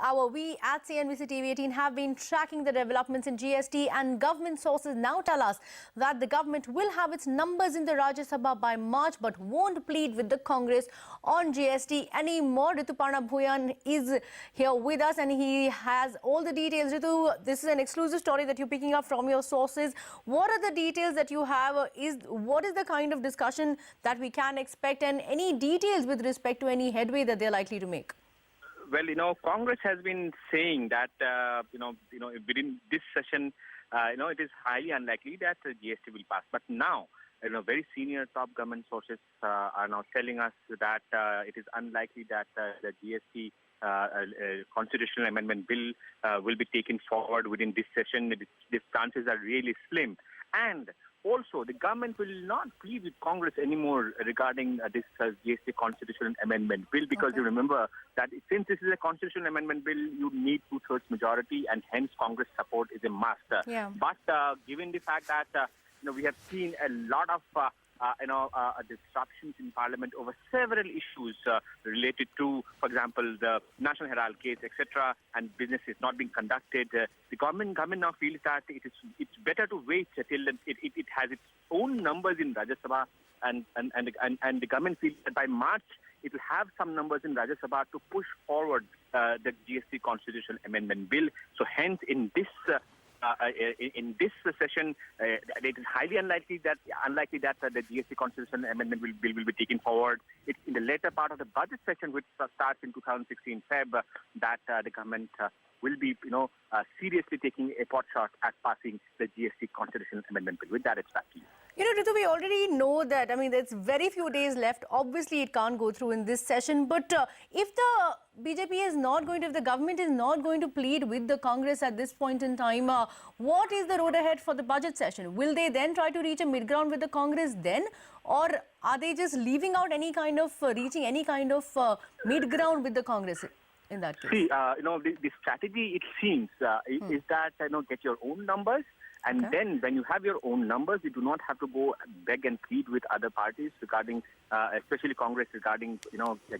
hour, we at CNBC TV18 have been tracking the developments in GST, and government sources now tell us that the government will have its numbers in the Rajya Sabha by March but won't plead with the Congress on GST anymore. Rituparna Bhuyan is here with us and he has all the details. Ritu, this is an exclusive story that you're picking up from your sources. What are the details that you have? What is the kind of discussion that we can expect, and any details with respect to any headway that they're likely to make? Well, Congress has been saying that, within this session, it is highly unlikely that the GST will pass. But now, very senior top government sources are now telling us that it is unlikely that the GST constitutional amendment bill will be taken forward within this session. The chances are really slim. And also, the government will not plead with Congress anymore regarding this GST constitutional amendment bill, because you remember that since this is a constitutional amendment bill, you need two-thirds majority, and hence Congress support is a must. But given the fact that we have seen a lot of disruptions in Parliament over several issues related to, for example, the National Herald case, etc., and business is not being conducted. The government now feels that it's better to wait till it has its own numbers in Rajya Sabha, and the government feels that by March it will have some numbers in Rajya Sabha to push forward the GST constitutional amendment bill. So hence, in this session, it is highly unlikely that the GST constitutional amendment bill will be taken forward. It's in the later part of the budget session, which starts in 2016 Feb, that the government will be, seriously taking a pot shot at passing the GST constitutional amendment bill. With that, it's back to you. Ritu, we already know that, there's very few days left. Obviously, it can't go through in this session. But if the BJP is not going to, if the government is not going to plead with the Congress at this point in time, what is the road ahead for the budget session? Will they then try to reach a mid-ground with the Congress then? Or are they just leaving out any kind of, reaching any kind of mid-ground with the Congress in that case? See, the strategy, it seems, is that, get your own numbers. And then when you have your own numbers, you do not have to go beg and plead with other parties regarding, especially Congress, regarding,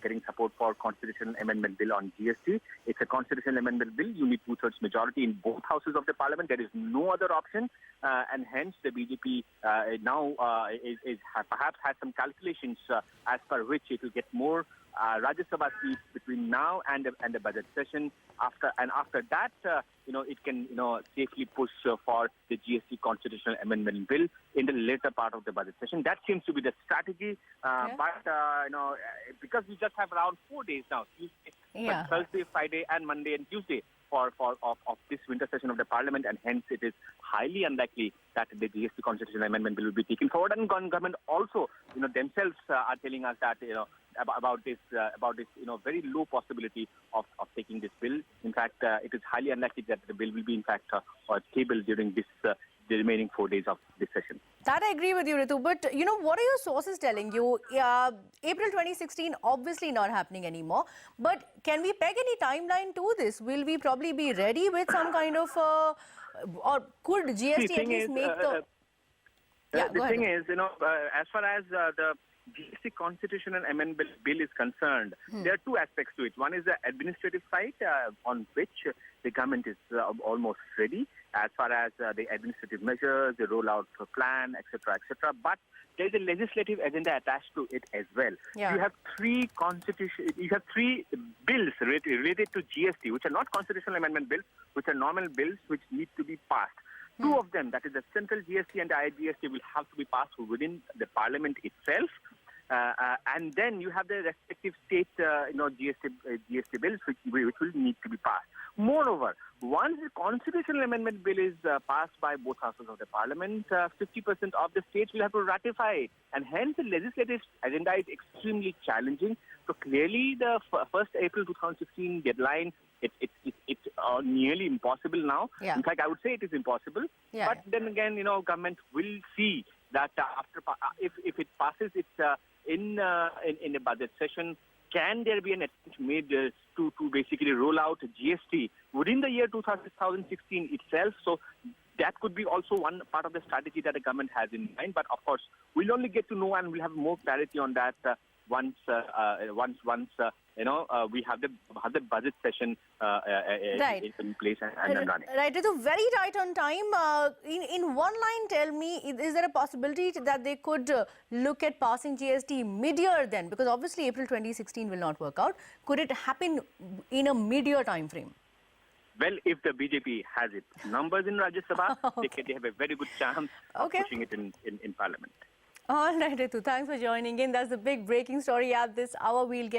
getting support for constitutional amendment bill on GST. It's a constitutional amendment bill. You need two-thirds majority in both houses of the parliament. There is no other option. And hence the BJP now perhaps has some calculations as per which it will get more Rajya Sabha seats between now and the budget session. After that, it can safely push for the GST constitutional amendment bill in the later part of the budget session. That seems to be the strategy. But because we just have around 4 days now, Tuesday, Thursday, Friday, and Monday and Tuesday of this winter session of the Parliament, and hence it is highly unlikely that the GST constitutional amendment bill will be taken forward. And government also, themselves are telling us that about this very low possibility of taking this bill. In fact, it is highly unlikely that the bill will be in fact tabled during the remaining 4 days of this session. That I agree with you, Ritu. But, what are your sources telling you? April 2016, obviously not happening anymore. But can we peg any timeline to this? Will we probably be ready with some kind of, or could GST at least make the... The thing is, as far as the GST constitutional amendment bill is concerned, there are two aspects to it. One is the administrative side, on which the government is almost ready as far as the administrative measures, the rollout plan, etc., etc. But there is a legislative agenda attached to it as well. You have three bills related to GST, which are not constitutional amendment bills, which are normal bills which need to be passed. Two of them, that is the central GST and the IGST, will have to be passed within the Parliament itself. And then you have the respective state, GST bills, which will need to be passed. Moreover, once the constitutional amendment bill is passed by both houses of the Parliament, 50% of the states will have to ratify it, and hence the legislative agenda is extremely challenging. So clearly, the 1st April 2016 deadline, it's nearly impossible now. In fact, I would say it is impossible. But then again, government will see that after if it passes it in the budget session, can there be an attempt made to basically roll out GST within the year 2016 itself? So that could be also one part of the strategy that the government has in mind. But of course, we'll only get to know and we'll have more clarity on that once we have the budget session in place and running. Right, it's very tight on time. In one line, tell me, is there a possibility that they could look at passing GST mid-year then? Because obviously April 2016 will not work out. Could it happen in a mid-year time frame? Well, if the BJP has its numbers in Rajya Sabha, they have a very good chance of pushing it in Parliament. All right, Ritu, thanks for joining in. That's the big breaking story at this hour. We'll get